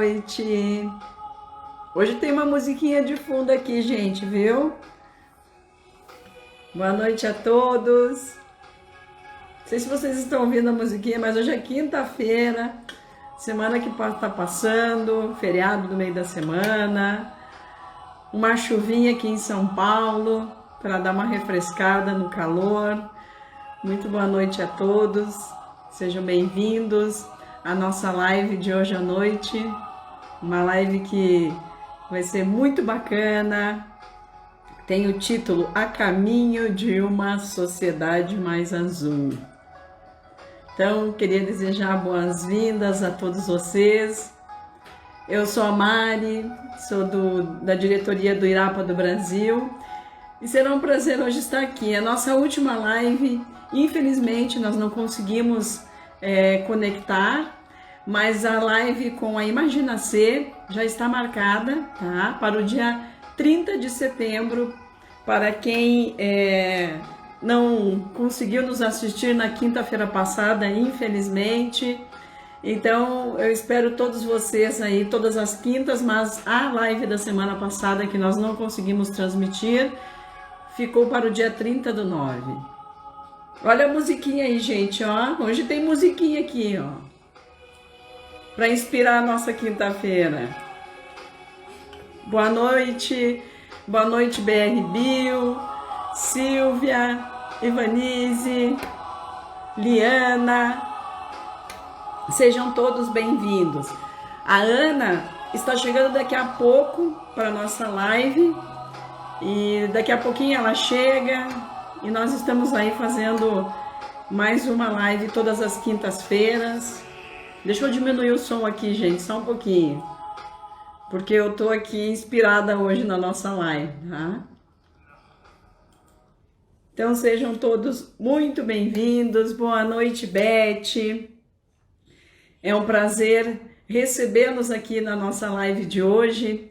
noite. Hoje tem uma musiquinha de fundo aqui, gente, viu? Boa noite a todos. Não sei se vocês estão ouvindo a musiquinha, mas hoje é quinta-feira, semana que está passando, feriado no meio da semana, uma chuvinha aqui em São Paulo para dar uma refrescada no calor. Muito boa noite a todos, sejam bem-vindos à nossa live de hoje à noite, uma live que vai ser muito bacana. Tem o título A Caminho de uma Sociedade Mais Azul. Então, queria desejar boas-vindas a todos vocês. Eu sou a Mari, sou da diretoria do IRAPA do Brasil e será um prazer hoje estar aqui. A nossa última live, infelizmente, nós não conseguimos conectar, mas a live com a Imagina-C já está marcada, tá? Para o dia 30 de setembro, para quem não conseguiu nos assistir na quinta-feira passada, infelizmente. Então, eu espero todos vocês aí, todas as quintas, mas a live da semana passada que nós não conseguimos transmitir, ficou para o dia 30/9. Olha a musiquinha aí, gente, ó. Hoje tem musiquinha aqui, ó, para inspirar a nossa quinta-feira. Boa noite BR Bio, Silvia, Ivanise, Liana, sejam todos bem-vindos. A Ana está chegando daqui a pouco para a nossa live e daqui a pouquinho ela chega e nós estamos aí fazendo mais uma live todas as quintas-feiras. Deixa eu diminuir o som aqui, gente, só um pouquinho, porque eu tô aqui inspirada hoje na nossa live, tá? Então sejam todos muito bem-vindos. Boa noite, Beth. É um prazer recebê-los aqui na nossa live de hoje.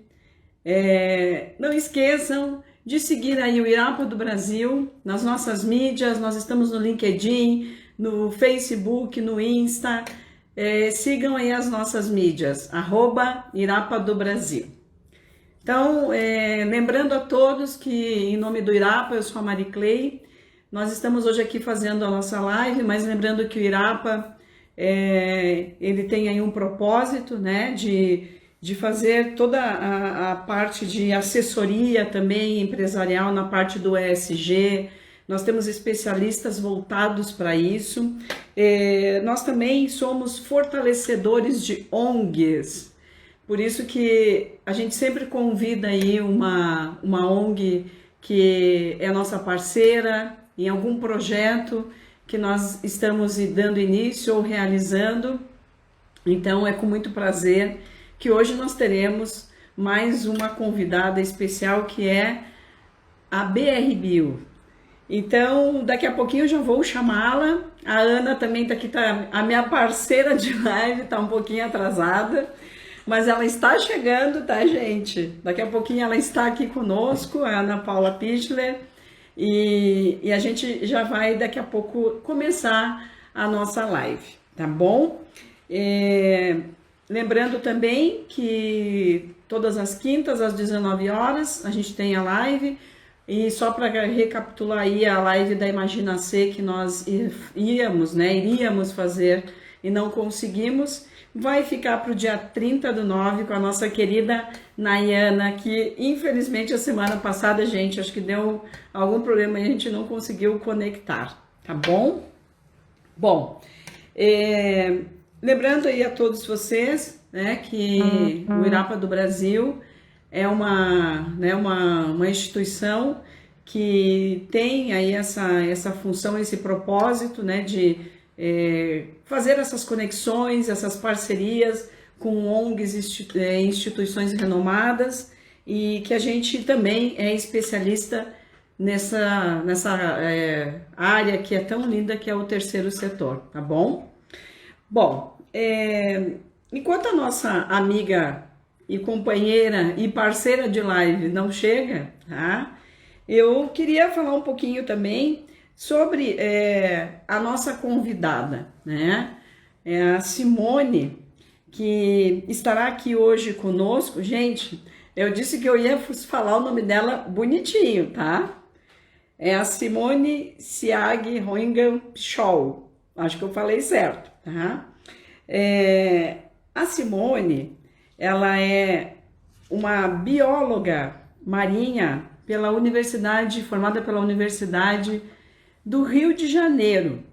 Não esqueçam de seguir aí o IRAPA do Brasil nas nossas mídias. Nós estamos no LinkedIn, no Facebook, no Insta. Sigam aí as nossas mídias, @IRAPA do Brasil. Então, lembrando a todos que, em nome do IRAPA, eu sou a Mari Clay, nós estamos hoje aqui fazendo a nossa live, mas lembrando que o IRAPA, ele tem aí um propósito, né, de fazer toda a parte de assessoria também empresarial na parte do ESG. Nós temos especialistas voltados para isso. Nós também somos fortalecedores de ONGs. Por isso que a gente sempre convida aí uma ONG que é nossa parceira em algum projeto que nós estamos dando início ou realizando. Então é com muito prazer que hoje nós teremos mais uma convidada especial, que é a BR Bio. Então, daqui a pouquinho eu já vou chamá-la. A Ana também está aqui, tá, a minha parceira de live, está um pouquinho atrasada, mas ela está chegando, tá, gente? Daqui a pouquinho ela está aqui conosco, a Ana Paula Pichler, e a gente já vai daqui a pouco começar a nossa live, tá bom? Lembrando também que todas as quintas às 19 horas a gente tem a live. E só para recapitular aí, a live da Imagina-C que nós iríamos fazer e não conseguimos, vai ficar para o dia 30/9 com a nossa querida Nayana, que infelizmente a semana passada, gente, acho que deu algum problema e a gente não conseguiu conectar, tá bom? Bom, lembrando aí a todos vocês, né, que o IRAPA do Brasil é uma instituição que tem aí essa função, esse propósito, né, de fazer essas conexões, essas parcerias com ONGs, instituições renomadas, e que a gente também é especialista nessa área que é tão linda, que é o terceiro setor, tá bom? Bom, enquanto a nossa amiga e companheira e parceira de live não chega, tá? Eu queria falar um pouquinho também sobre a nossa convidada, né? A Simone, que estará aqui hoje conosco. Gente, eu disse que eu ia falar o nome dela bonitinho, tá? É a Simone Siag Hoingan Scholl. Acho que eu falei certo, tá? A Simone, ela é uma bióloga marinha formada pela Universidade do Rio de Janeiro.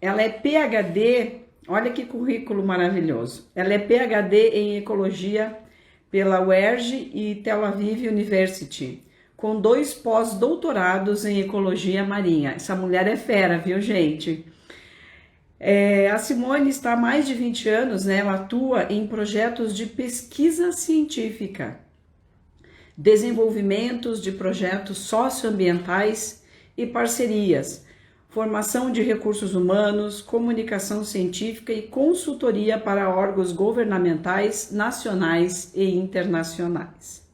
Ela é PhD, olha que currículo maravilhoso. Ela é PhD em Ecologia pela UERJ e Tel Aviv University, com 2 pós-doutorados em Ecologia Marinha. Essa mulher é fera, viu, gente? A Simone está há mais de 20 anos, né? Ela atua em projetos de pesquisa científica, desenvolvimentos de projetos socioambientais e parcerias, formação de recursos humanos, comunicação científica e consultoria para órgãos governamentais, nacionais e internacionais.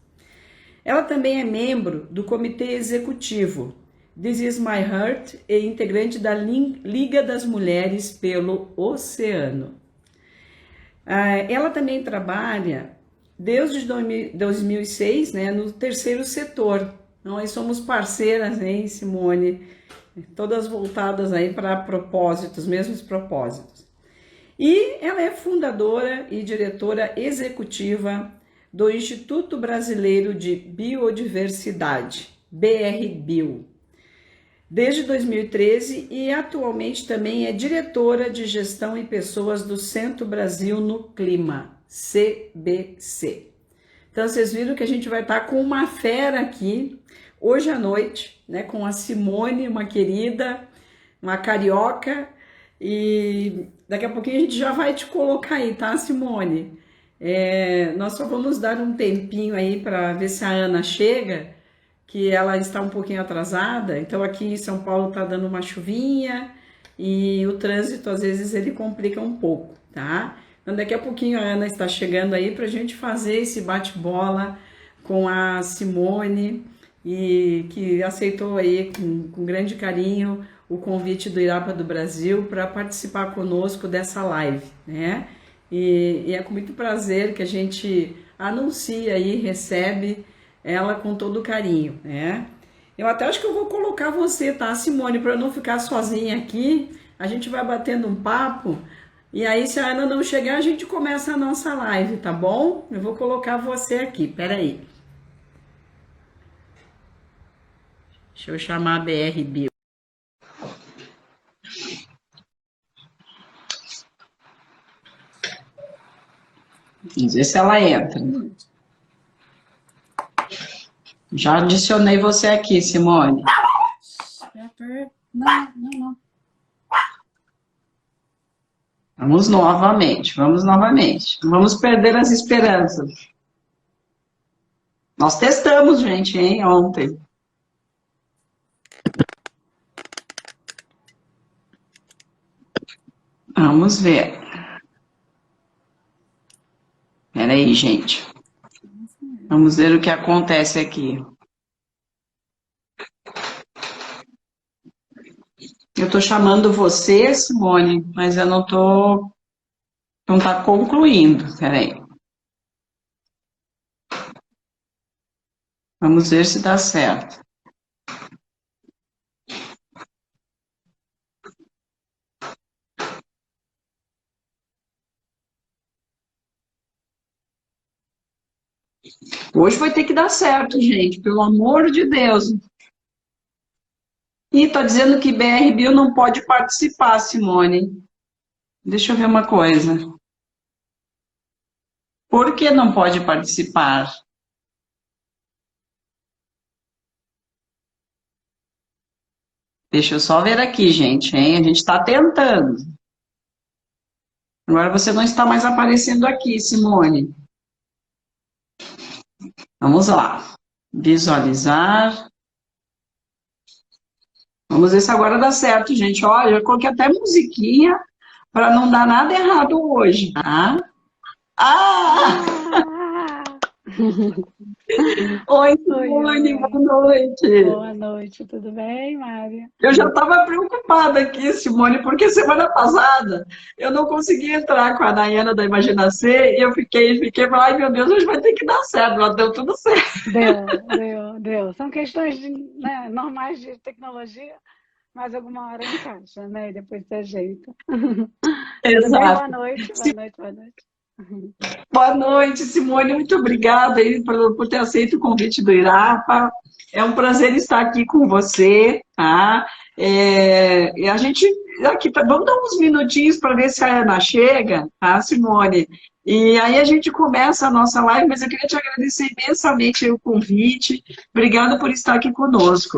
Ela também é membro do Comitê Executivo This Is My Heart e integrante da Liga das Mulheres pelo Oceano. Ela também trabalha desde 2006, né, no terceiro setor. Nós somos parceiras, hein, Simone? Todas voltadas aí para propósitos, mesmos propósitos. E ela é fundadora e diretora executiva do Instituto Brasileiro de Biodiversidade, BRBio, desde 2013 e atualmente também é diretora de Gestão e Pessoas do Centro Brasil no Clima, CBC. Então vocês viram que a gente vai estar com uma fera aqui hoje à noite, né, com a Simone, uma querida, uma carioca, e daqui a pouquinho a gente já vai te colocar aí, tá, Simone? Nós só vamos dar um tempinho aí para ver se a Ana chega, que ela está um pouquinho atrasada. Então aqui em São Paulo tá dando uma chuvinha e o trânsito às vezes ele complica um pouco, tá? Então daqui a pouquinho a Ana está chegando aí para a gente fazer esse bate-bola com a Simone, e que aceitou aí com grande carinho o convite do Irapa do Brasil para participar conosco dessa live, né? E é com muito prazer que a gente anuncia aí, recebe ela com todo carinho, né? Eu até acho que eu vou colocar você, tá, Simone, para eu não ficar sozinha aqui. A gente vai batendo um papo e aí, se a Ana não chegar, a gente começa a nossa live, tá bom? Eu vou colocar você aqui, peraí. Deixa eu chamar a BR Bio. Vamos ver se ela entra. Já adicionei você aqui, Simone. Não. Vamos novamente. Não vamos perder as esperanças. Nós testamos, gente, hein, ontem. Vamos ver. Peraí, gente. Vamos ver o que acontece aqui. Eu tô chamando você, Simone, mas eu não tô... Não tá concluindo. Peraí. Vamos ver se dá certo. Hoje vai ter que dar certo, gente, pelo amor de Deus. E tá dizendo que BR Bio não pode participar, Simone. Deixa eu ver uma coisa. Por que não pode participar? Deixa eu só ver aqui, gente, hein? A gente está tentando. Agora você não está mais aparecendo aqui, Simone. Vamos lá. Visualizar. Vamos ver se agora dá certo, gente. Olha, eu coloquei até musiquinha para não dar nada errado hoje, tá? Ah! Oi, Oi, Simone, oi. boa noite. Boa noite, tudo bem, Mária? Eu já estava preocupada aqui, Simone, porque semana passada eu não consegui entrar com a Nayana da Imagina C e eu fiquei, ai meu Deus, hoje vai ter que dar certo, mas deu tudo certo. Deu. São questões né, normais de tecnologia, mas alguma hora encaixa, né? E depois se ajeita. Tudo bem? Boa Exato. noite, boa Si- noite, boa noite. Boa noite, Simone, muito obrigada aí por ter aceito o convite do Irapa. É um prazer estar aqui com você, tá? E a gente aqui, vamos dar uns minutinhos para ver se a Ana chega, tá, Simone? E aí a gente começa a nossa live, mas eu queria te agradecer imensamente o convite. Obrigada por estar aqui conosco.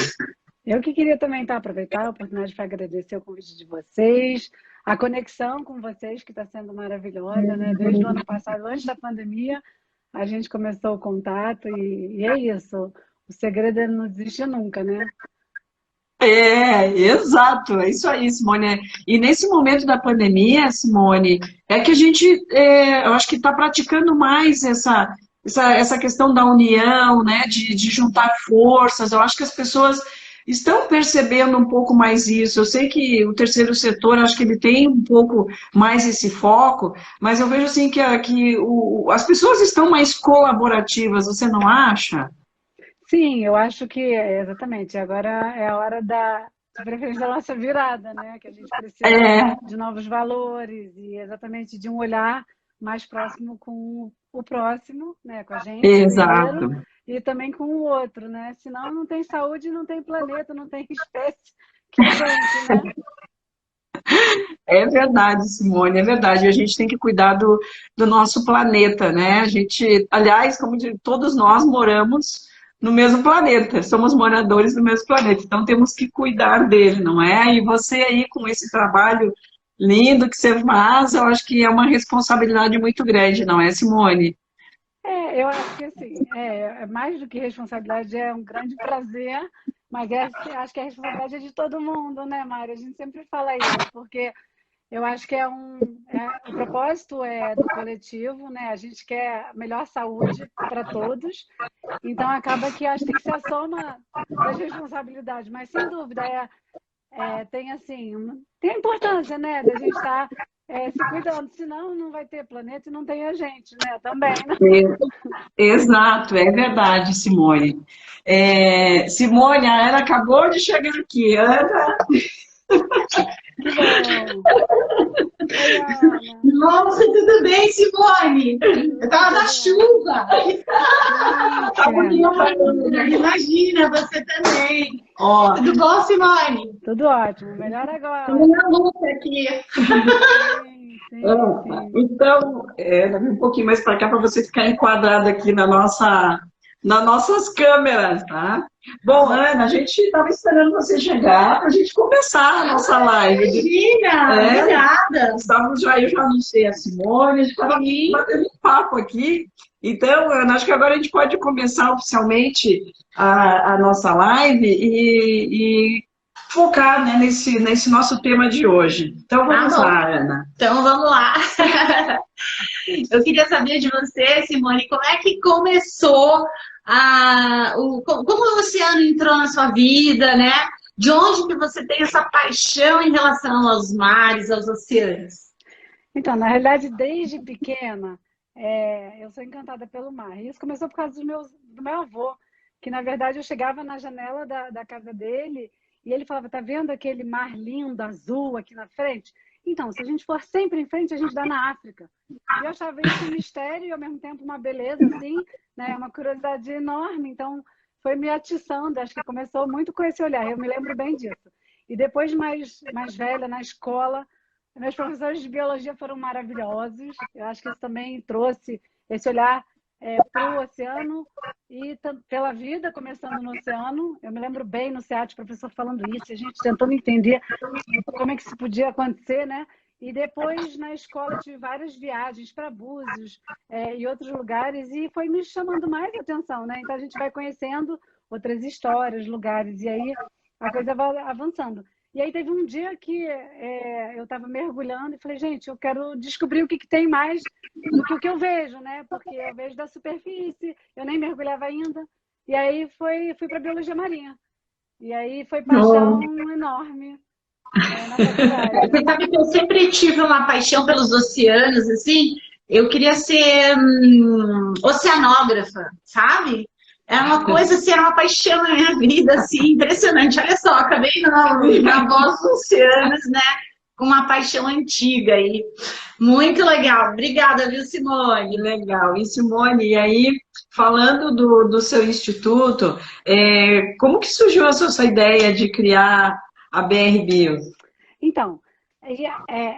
Eu que queria também aproveitar a oportunidade para agradecer o convite de vocês, a conexão com vocês, que está sendo maravilhosa, né? Desde o ano passado, antes da pandemia, a gente começou o contato e é isso. O segredo é não desistir nunca, né? Exato, é isso aí, Simone. E nesse momento da pandemia, Simone, é que a gente, eu acho que está praticando mais essa questão da união, né, de juntar forças. Eu acho que as pessoas estão percebendo um pouco mais isso. Eu sei que o terceiro setor, acho que ele tem um pouco mais esse foco, mas eu vejo assim que as pessoas estão mais colaborativas, você não acha? Sim, eu acho que exatamente. Agora é a hora de preferência da nossa virada, né? Que a gente precisa É, de novos valores e exatamente de um olhar mais próximo com o próximo, né? Com a gente primeiro exato. e também com o outro, né? Senão não tem saúde, não tem planeta, não tem espécie que aguente, né? É verdade, Simone, é verdade. A gente tem que cuidar do nosso planeta, né? A gente, aliás, todos nós moramos no mesmo planeta, somos moradores do mesmo planeta, então temos que cuidar dele, não é? E você aí com esse trabalho lindo que você faz, eu acho que é uma responsabilidade muito grande, não é, Simone? Eu acho que assim, é mais do que responsabilidade, é um grande prazer, mas acho que a responsabilidade é de todo mundo, né, Mário? A gente sempre fala isso, porque eu acho que o propósito é do coletivo, né? A gente quer melhor saúde para todos, então acaba que acho que tem que ser a soma das responsabilidades, mas sem dúvida tem assim, tem a importância, né, da gente estar se cuidando, senão não vai ter planeta e não tem a gente, né? Também, né? Exato, é verdade, Simone. Simone, a Ana acabou de chegar aqui. Ana, Que bom! Oi, Ana! Nossa, tudo bem, Simone? Eu tava na Tudo ótimo. chuva. tá Puxa, bonita. Imagina, você também. Ó, Tudo bom, Simone? tudo ótimo. Melhor Estamos agora. na luta aqui. Sim, sim, Ana, sim. então, um pouquinho mais para cá para você ficar enquadrada aqui nas nossas câmeras, tá? Bom, Ana, a gente estava esperando você chegar para a gente começar a nossa live. Imagina, É, obrigada. eu já anunciei a Simone, a gente estava Sim. batendo um papo aqui. Então, Ana, acho que agora a gente pode começar oficialmente a nossa live e focar, né, nesse nosso tema de hoje. Então, Tá vamos bom. lá, Ana. Então vamos lá. Eu queria saber de você, Simone, como é que começou como o oceano entrou na sua vida, né? De onde que você tem essa paixão em relação aos mares, aos oceanos? Então, na realidade, desde pequena, eu sou encantada pelo mar. E isso começou por causa do meu avô, que na verdade eu chegava na janela da casa dele e ele falava: tá vendo aquele mar lindo, azul aqui na frente? Então, se a gente for sempre em frente, a gente dá na África. E eu achava isso um mistério e ao mesmo tempo uma beleza, assim, né? Uma curiosidade enorme. Então, foi me atiçando. Acho que começou muito com esse olhar. Eu me lembro bem disso. E depois, mais velha, na escola, meus professores de biologia foram maravilhosos. Eu acho que isso também trouxe esse olhar para o oceano e pela vida, começando no oceano. Eu me lembro bem no SEAT, o professor falando isso, a gente tentando entender como é que isso podia acontecer, né? E depois na escola tive várias viagens para Búzios e outros lugares e foi me chamando mais atenção, né? Então a gente vai conhecendo outras histórias, lugares e aí a coisa vai avançando. E aí teve um dia que eu estava mergulhando e falei, gente, eu quero descobrir o que tem mais do que o que eu vejo, né? Porque eu vejo da superfície, eu nem mergulhava ainda. E aí fui para biologia marinha. E aí foi paixão enorme na faculdade. Você sabe que eu sempre tive uma paixão pelos oceanos, assim. Eu queria ser oceanógrafa, sabe? Era uma coisa, assim, era uma paixão na minha vida, assim, impressionante. Olha só, acabei na voz dos oceanos, né? Com uma paixão antiga aí. Muito legal. Obrigada, viu, Simone? Legal. E Simone, e aí, falando do seu instituto, como que surgiu a sua ideia de criar a BR Bio? Então,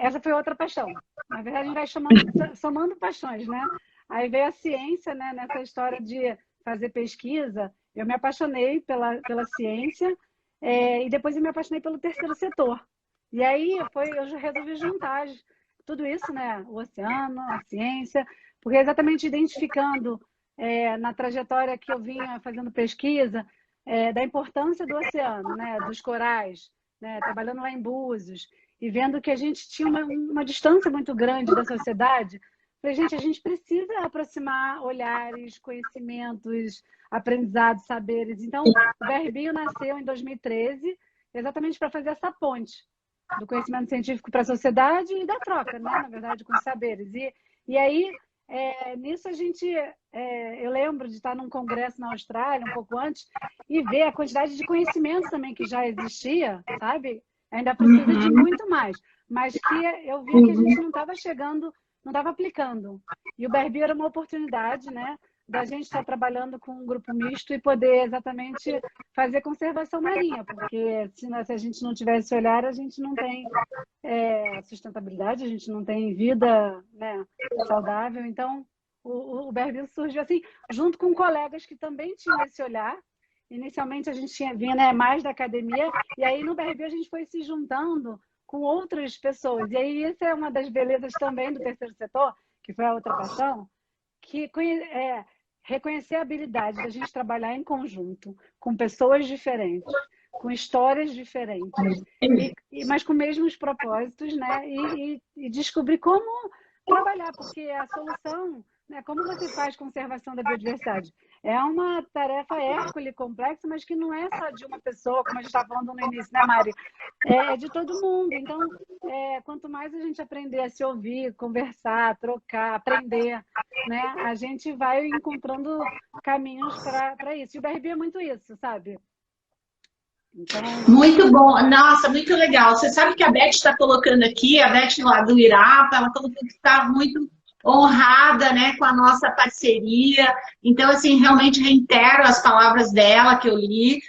essa foi outra paixão. Na verdade, a gente vai somando paixões, né? Aí veio a ciência, né? Nessa história de fazer pesquisa, eu me apaixonei pela ciência e depois eu me apaixonei pelo terceiro setor. E aí eu resolvi juntar tudo isso, né? O oceano, a ciência, porque exatamente identificando na trajetória que eu vinha fazendo pesquisa da importância do oceano, né? Dos corais, né? Trabalhando lá em Búzios e vendo que a gente tinha uma distância muito grande da sociedade. Falei, gente, a gente precisa aproximar olhares, conhecimentos, aprendizados, saberes. Então, o BR Bio nasceu em 2013, exatamente para fazer essa ponte do conhecimento científico para a sociedade e da troca, né? Na verdade, com os saberes. E aí, nisso a gente... eu lembro de estar num congresso na Austrália, um pouco antes, e ver a quantidade de conhecimento também que já existia, sabe? Ainda precisa de muito mais. Mas que eu vi que a gente não estava chegando... não estava aplicando. E o BR Bio era uma oportunidade, né, da gente estar trabalhando com um grupo misto e poder exatamente fazer conservação marinha, porque se a gente não tiver esse olhar, a gente não tem sustentabilidade, a gente não tem vida, né, saudável. Então, o BR Bio surgiu assim, junto com colegas que também tinham esse olhar. Inicialmente, a gente vinha, né, mais da academia, e aí no BR Bio a gente foi se juntando com outras pessoas. E aí, essa é uma das belezas também do terceiro setor, que foi a outra paixão, que reconhecer a habilidade da gente trabalhar em conjunto, com pessoas diferentes, com histórias diferentes, mas com mesmos propósitos, né? E descobrir como trabalhar, porque a solução, né? Como você faz conservação da biodiversidade? É uma tarefa hércule complexa, mas que não é só de uma pessoa, como a gente estava falando no início, né, Mari? É de todo mundo. Então, quanto mais a gente aprender a se ouvir, conversar, trocar, aprender, né, a gente vai encontrando caminhos para isso. E o BRB é muito isso, sabe? Então... Muito bom. Nossa, muito legal. Você sabe que a Beth está colocando aqui, a Beth lá do Irapa, ela colocou que está muito honrada, né, com a nossa parceria. Então, assim, realmente reitero as palavras dela que eu li.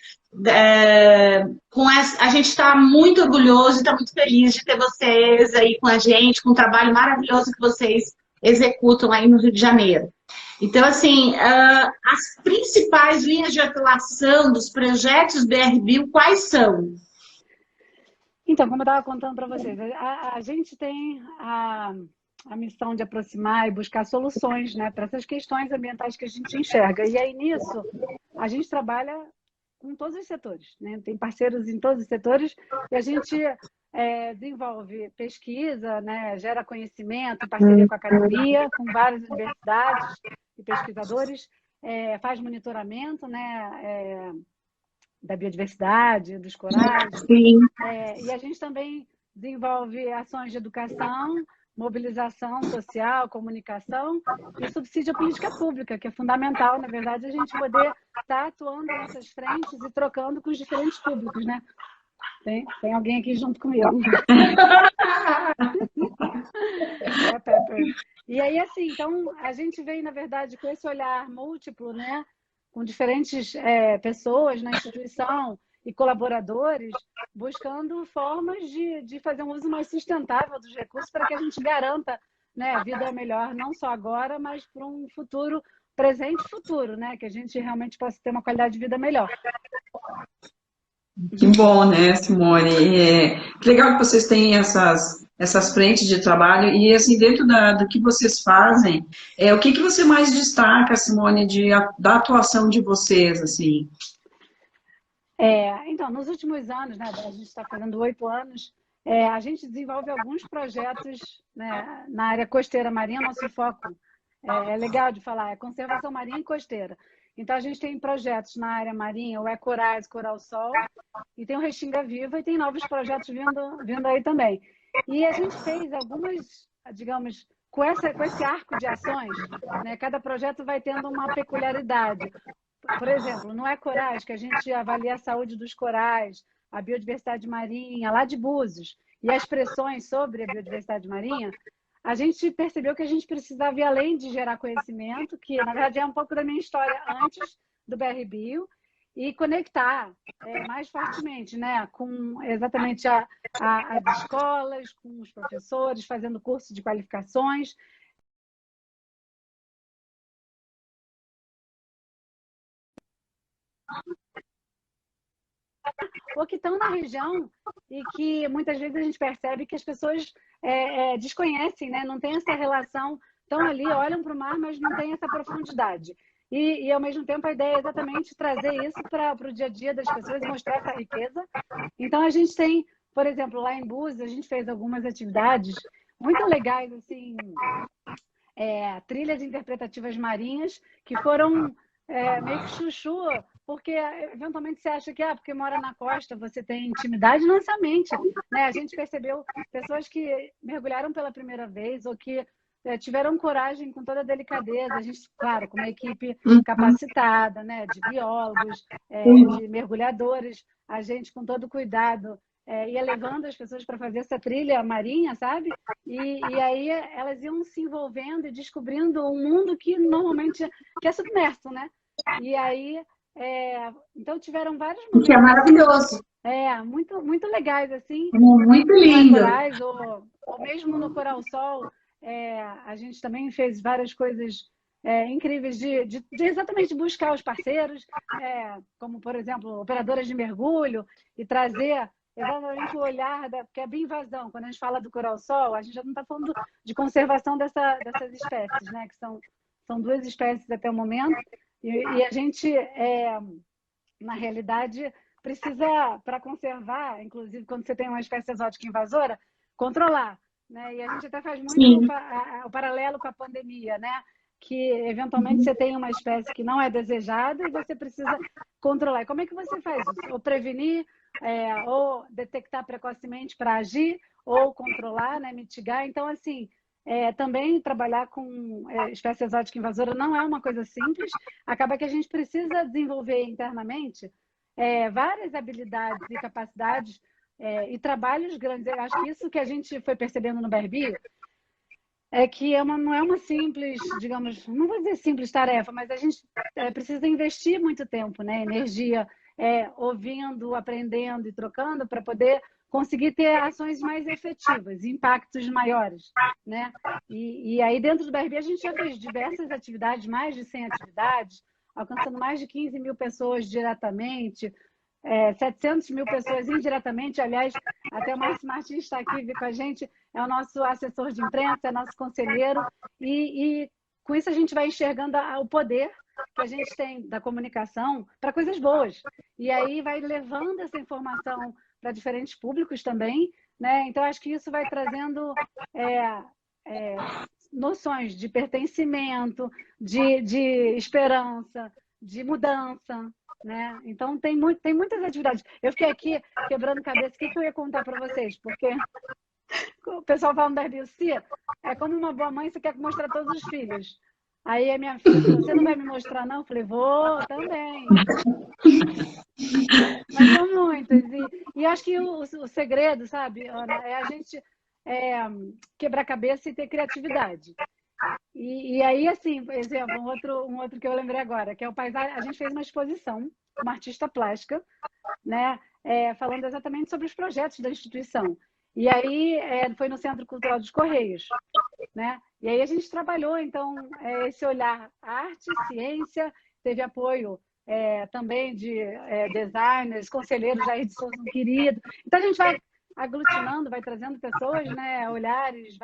A gente está muito orgulhoso e está muito feliz de ter vocês aí com a gente, com o trabalho maravilhoso que vocês executam aí no Rio de Janeiro. Então, assim, as principais linhas de atuação dos projetos BR Bio, quais são? Então, como eu estava contando para vocês, a gente tem a missão de aproximar e buscar soluções, né, para essas questões ambientais que a gente enxerga. E aí, nisso, a gente trabalha com todos os setores, né? Tem parceiros em todos os setores e a gente desenvolve pesquisa, né, gera conhecimento em parceria com a academia, com várias universidades e pesquisadores, faz monitoramento, né, da biodiversidade, dos corais. Sim. E a gente também desenvolve ações de educação, mobilização social, comunicação e subsídio à política pública, que é fundamental, na verdade, a gente poder estar atuando nessas frentes e trocando com os diferentes públicos, né? Tem alguém aqui junto comigo. Pepper. E aí, assim, então, a gente vem, na verdade, com esse olhar múltiplo, né? Com diferentes pessoas na instituição e colaboradores, buscando formas de fazer um uso mais sustentável dos recursos para que a gente garanta, né, a vida melhor, não só agora, mas para um futuro, presente e futuro, né, que a gente realmente possa ter uma qualidade de vida melhor. Que bom, né, Simone? Que legal que vocês têm essas frentes de trabalho e, assim, dentro do que vocês fazem, o que você mais destaca, Simone, da atuação de vocês, assim? Então, nos últimos anos, né, a gente está fazendo 8 anos, a gente desenvolve alguns projetos, né, na área costeira marinha. Nosso foco é legal de falar, é conservação marinha e costeira. Então, a gente tem projetos na área marinha, o Ecorais, Coral Sol, e tem o Restinga Viva, e tem novos projetos vindo aí também. E a gente fez algumas, digamos, com esse arco de ações, né, cada projeto vai tendo uma peculiaridade. Por exemplo, no Ecorais, que a gente avalia a saúde dos corais, a biodiversidade marinha, lá de Búzios, e as pressões sobre a biodiversidade marinha, a gente percebeu que a gente precisava ir além de gerar conhecimento, que na verdade é um pouco da minha história antes do BR Bio, e conectar mais fortemente, né, com exatamente as escolas, com os professores, fazendo curso de qualificações. Ou que estão na região e que muitas vezes a gente percebe que as pessoas desconhecem, né? Não tem essa relação, estão ali, olham para o mar, mas não tem essa profundidade. E, ao mesmo tempo, a ideia é exatamente trazer isso para o dia a dia das pessoas e mostrar essa riqueza. Então, a gente tem, por exemplo, lá em Búzios, a gente fez algumas atividades muito legais, assim, trilhas interpretativas marinhas, que foram meio que chuchu, porque eventualmente você acha que porque mora na costa você tem intimidade, não somente, né? A gente percebeu pessoas que mergulharam pela primeira vez ou que tiveram coragem com toda a delicadeza. A gente, claro, com uma equipe capacitada, né? De biólogos, de mergulhadores, a gente com todo cuidado ia levando as pessoas para fazer essa trilha marinha, sabe? E aí elas iam se envolvendo e descobrindo um mundo que normalmente que é submerso, né? E aí, então tiveram vários Que é momentos maravilhoso. muito, muito legais, assim. Muito lindo. Corais, ou mesmo no Coral Sol, a gente também fez várias coisas incríveis de exatamente buscar os parceiros, como, por exemplo, operadoras de mergulho, e trazer exatamente o olhar porque é bioinvasão. Quando a gente fala do Coral Sol, a gente já não está falando de conservação dessas espécies, né? Que são 2 espécies até o momento, e a gente, na realidade, precisa, para conservar, inclusive quando você tem uma espécie exótica invasora, controlar, né? E a gente até faz muito o paralelo com a pandemia, né? Que eventualmente você tem uma espécie que não é desejada e você precisa controlar. E como é que você faz isso? Ou prevenir, ou detectar precocemente para agir, ou controlar, né? Mitigar. Então, assim, também trabalhar com espécie exótica invasora não é uma coisa simples. Acaba que a gente precisa desenvolver internamente várias habilidades e capacidades e trabalhos grandes. Eu acho que isso que a gente foi percebendo no BR é que não é uma simples, digamos, não vou dizer simples tarefa, mas a gente precisa investir muito tempo, né? Energia, ouvindo, aprendendo e trocando para poder conseguir ter ações mais efetivas, impactos maiores, né? E aí dentro do BRB a gente já fez diversas atividades, mais de 100 atividades, alcançando mais de 15 mil pessoas diretamente, 700 mil pessoas indiretamente. Aliás, até o Márcio Martins está aqui com a gente, é o nosso assessor de imprensa, é nosso conselheiro, e com isso a gente vai enxergando o poder que a gente tem da comunicação para coisas boas. E aí vai levando essa informação para diferentes públicos também, né? Então, acho que isso vai trazendo noções de pertencimento, de esperança, de mudança, né? Então, tem muitas atividades. Eu fiquei aqui quebrando cabeça. O que eu ia contar para vocês? Porque o pessoal fala da Cia, é como uma boa mãe, você quer mostrar todos os filhos. Aí a minha filha falou, você não vai me mostrar, não? Eu falei, vou também. Mas são muitas. E acho que o segredo, sabe, Ana, é a gente quebrar a cabeça e ter criatividade. E aí, assim, por exemplo, um outro que eu lembrei agora, que é o paisagem. A gente fez uma exposição, uma artista plástica, né, falando exatamente sobre os projetos da instituição. E aí foi no Centro Cultural dos Correios, né? E aí a gente trabalhou, então, esse olhar arte, ciência, teve apoio também de designers, conselheiros Jair de Souza, um querido. Então a gente vai aglutinando, vai trazendo pessoas, né, olhares,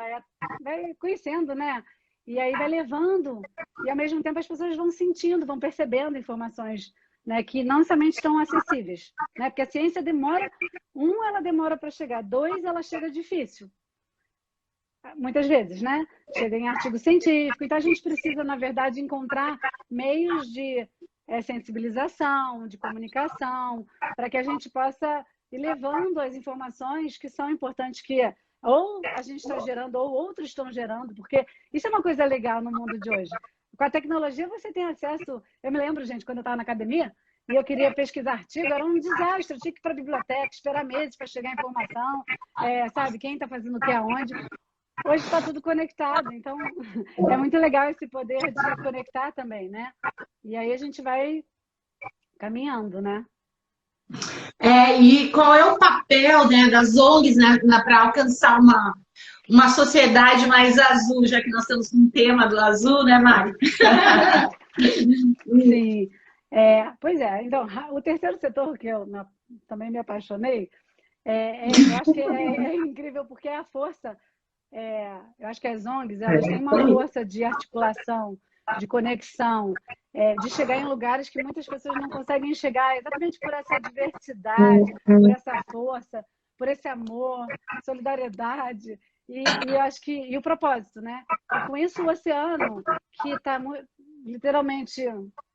vai conhecendo, né? E aí vai levando, e ao mesmo tempo as pessoas vão sentindo, vão percebendo informações né, que não necessariamente estão acessíveis, né, porque a ciência demora, ela demora para chegar, dois, ela chega difícil, muitas vezes, né? Chega em artigo científico, então a gente precisa, na verdade, encontrar meios de sensibilização, de comunicação, para que a gente possa ir levando as informações que são importantes, que ou a gente está gerando ou outros estão gerando, porque isso é uma coisa legal no mundo de hoje. Com a tecnologia você tem acesso... Eu me lembro, gente, quando eu estava na academia e eu queria pesquisar artigo, era um desastre, eu tinha que ir para a biblioteca, esperar meses para chegar a informação, sabe, quem está fazendo o que aonde. Hoje está tudo conectado, então é muito legal esse poder de conectar também, né? E aí a gente vai caminhando, né? E qual é o papel, né, das ONGs, né, para alcançar uma sociedade mais azul, já que nós temos um tema do azul, né, Mari? Sim. Pois é, então, o terceiro setor que eu também me apaixonei, eu acho que é incrível, porque é a força, eu acho que as ONGs, elas têm uma força de articulação, de conexão, de chegar em lugares que muitas pessoas não conseguem chegar, exatamente por essa diversidade, por essa força, por esse amor, solidariedade, e eu acho que o propósito, né? E com isso o oceano, que está literalmente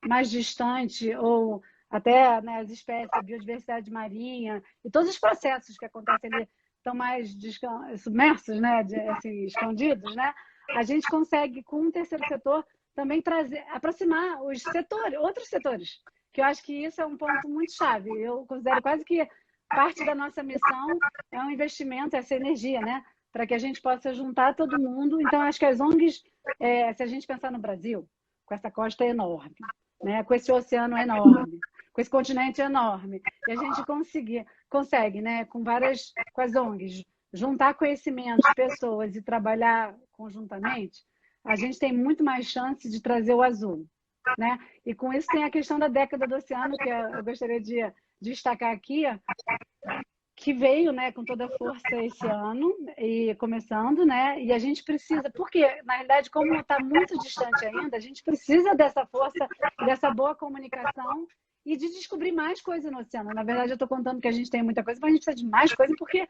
mais distante, ou até, né, as espécies, a biodiversidade marinha, e todos os processos que acontecem ali estão mais submersos, né, assim, escondidos, né? A gente consegue, com o terceiro setor, também aproximar os setores, outros setores, que eu acho que isso é um ponto muito chave. Eu considero quase que parte da nossa missão é um investimento, essa energia, né? Para que a gente possa juntar todo mundo. Então, acho que as ONGs, se a gente pensar no Brasil, com essa costa enorme, né? Com esse oceano enorme, com esse continente enorme, e a gente consegue, né? Com as ONGs, juntar conhecimentos, pessoas e trabalhar conjuntamente, a gente tem muito mais chance de trazer o azul, né? E com isso tem a questão da década do oceano, que eu gostaria de destacar aqui, que veio, né, com toda a força esse ano, e começando, né? E a gente precisa, porque, na realidade, como está muito distante ainda, a gente precisa dessa força, dessa boa comunicação e de descobrir mais coisa no oceano. Na verdade, eu estou contando que a gente tem muita coisa, mas a gente precisa de mais coisa porque,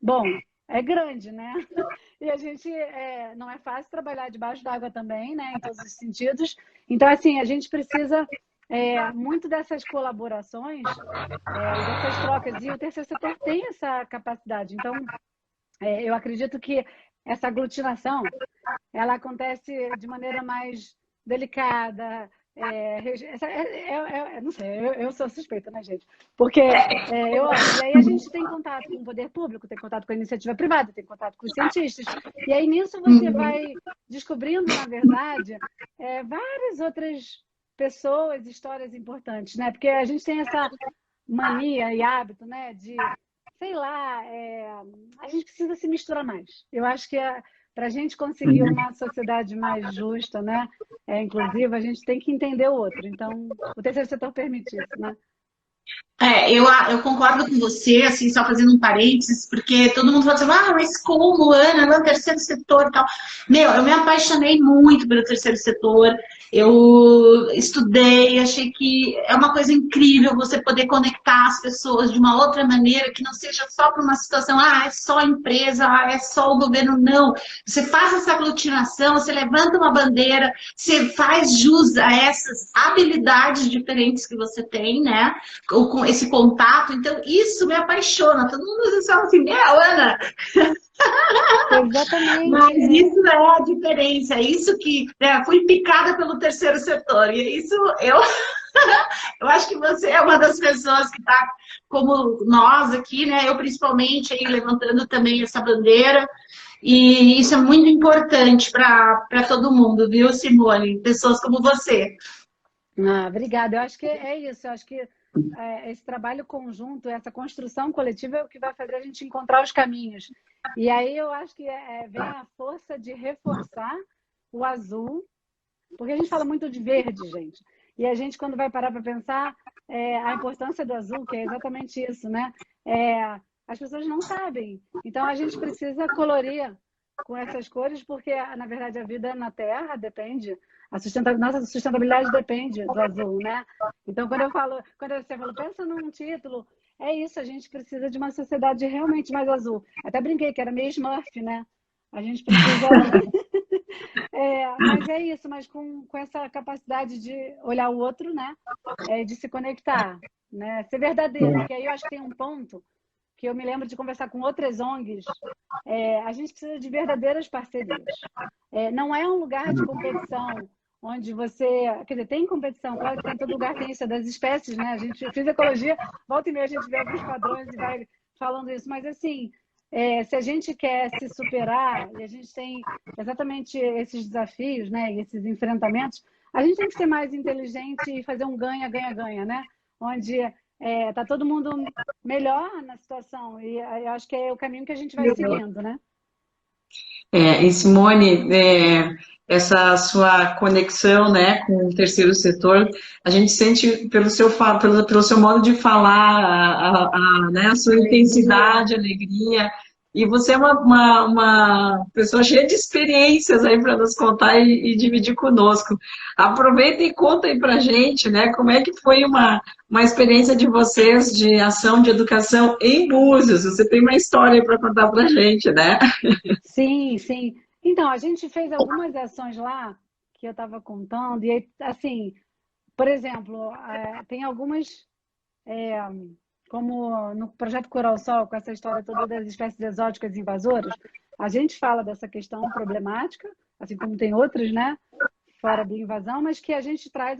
bom, é grande, né? E a gente não é fácil trabalhar debaixo d'água também, né? Em todos os sentidos. Então, assim, a gente precisa muito dessas colaborações, dessas trocas. E o terceiro setor tem essa capacidade. Então, eu acredito que essa aglutinação, ela acontece de maneira mais delicada. Não sei, eu sou suspeita, né, gente? Porque e aí a gente tem contato com o poder público, tem contato com a iniciativa privada, tem contato com os cientistas, e aí nisso você vai descobrindo, na verdade, várias outras pessoas, histórias importantes, né? Porque a gente tem essa mania e hábito, né, de, sei lá, a gente precisa se misturar mais. Eu acho que para a gente conseguir uma sociedade mais justa, né, inclusiva, a gente tem que entender o outro. Então, o terceiro setor permite isso, né? Eu concordo com você, assim, só fazendo um parênteses, porque todo mundo fala assim, mas como, Ana, no terceiro setor e tal. Eu me apaixonei muito pelo terceiro setor, eu estudei, achei que é uma coisa incrível você poder conectar as pessoas de uma outra maneira, que não seja só para uma situação, é só a empresa, é só o governo, não. Você faz essa aglutinação, você levanta uma bandeira, você faz jus a essas habilidades diferentes que você tem, né? Ou com esse contato, então isso me apaixona. Todo mundo às vezes fala assim, Ana, exatamente. Mas isso é a diferença, é isso que fui picada pelo terceiro setor, e isso eu acho que você é uma das pessoas que está como nós aqui, né? Eu principalmente aí levantando também essa bandeira, e isso é muito importante para todo mundo, viu, Simone? Pessoas como você. Obrigada. Eu acho que é isso. Eu acho que esse trabalho conjunto, essa construção coletiva é o que vai fazer a gente encontrar os caminhos. E aí eu acho que vem a força de reforçar o azul, porque a gente fala muito de verde, gente. E a gente, quando vai parar para pensar a importância do azul, que é exatamente isso, né? As pessoas não sabem. Então, a gente precisa colorir com essas cores, porque, na verdade, a vida na Terra depende, nossa sustentabilidade depende do azul, né? Então, quando você falou, pensa num título, é isso, a gente precisa de uma sociedade realmente mais azul. Até brinquei que era meio Smurf, né? A gente precisa... mas é isso, mas com essa capacidade de olhar o outro, né? De se conectar, né? Ser verdadeiro, porque aí eu acho que tem um ponto que eu me lembro de conversar com outras ONGs, a gente precisa de verdadeiras parcerias. Não é um lugar de competição onde você... Quer dizer, tem competição, claro que tem, em todo lugar tem isso, das espécies, né? A gente fez ecologia, volta e meia a gente vê alguns padrões e vai falando isso, mas assim, se a gente quer se superar, e a gente tem exatamente esses desafios, né, e esses enfrentamentos, a gente tem que ser mais inteligente e fazer um ganha-ganha-ganha, né? Onde tá todo mundo melhor na situação, e eu acho que é o caminho que a gente vai seguindo, né? E Simone, essa sua conexão, né, com o terceiro setor, a gente sente pelo seu modo de falar, né, a sua intensidade, alegria, e você é uma pessoa cheia de experiências aí para nos contar e dividir conosco. Aproveita e conta aí para a gente, né, como é que foi uma experiência de vocês de ação de educação em Búzios. Você tem uma história para contar para a gente, né? Sim, sim. Então, a gente fez algumas ações lá que eu estava contando, e aí, assim, por exemplo, tem algumas, como no projeto Coral Sol, com essa história toda das espécies exóticas invasoras, a gente fala dessa questão problemática, assim como tem outras, né, fora da invasão, mas que a gente traz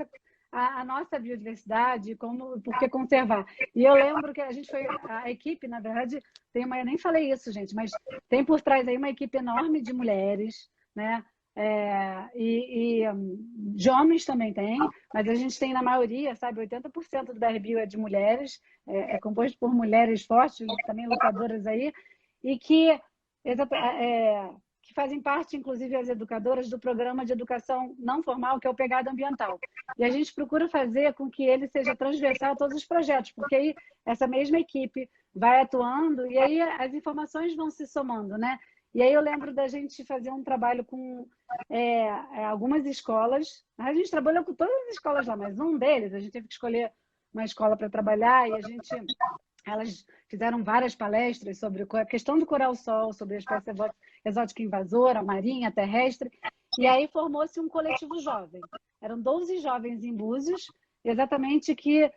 a nossa biodiversidade, por que conservar. E eu lembro que a equipe, na verdade, eu nem falei isso, gente, mas tem por trás aí uma equipe enorme de mulheres, né? De homens também tem, mas a gente tem na maioria, sabe, 80% do BRBio é de mulheres, é composto por mulheres fortes, também lutadoras aí, e que fazem parte, inclusive, as educadoras do programa de educação não formal, que é o Pegada Ambiental. E a gente procura fazer com que ele seja transversal a todos os projetos, porque aí essa mesma equipe vai atuando e aí as informações vão se somando, né? E aí eu lembro da gente fazer um trabalho com algumas escolas. A gente trabalhou com todas as escolas lá, mas um deles, a gente teve que escolher uma escola para trabalhar e elas fizeram várias palestras sobre a questão do coral-sol, sobre a espécie exótica invasora, marinha, terrestre, e aí formou-se um coletivo jovem. Eram 12 jovens em Búzios, exatamente, que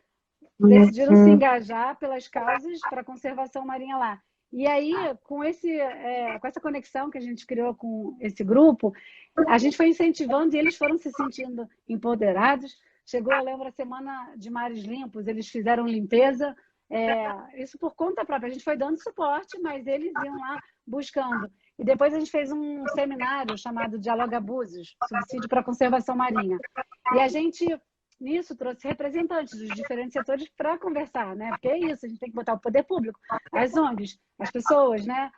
decidiram se engajar pelas causas para a conservação marinha lá. E aí, com essa conexão que a gente criou com esse grupo, a gente foi incentivando e eles foram se sentindo empoderados. Chegou, eu lembro, a Semana de Mares Limpos, eles fizeram limpeza, isso por conta própria. A gente foi dando suporte, mas eles iam lá buscando. E depois a gente fez um seminário chamado Dialoga Búzios, Subsídio para a Conservação Marinha. E a gente, nisso, trouxe representantes dos diferentes setores para conversar, né? Porque é isso, a gente tem que botar o poder público, as ONGs, as pessoas, né?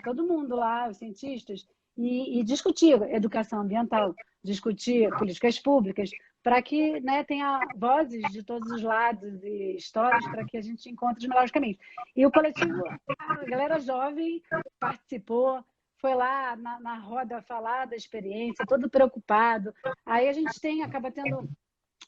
Todo mundo lá, os cientistas, e discutir educação ambiental, discutir políticas públicas, para que, né, tenha vozes de todos os lados e histórias para que a gente encontre os melhores caminhos. E o coletivo, a galera jovem participou, foi lá na roda falar da experiência, todo preocupado. Aí a gente acaba tendo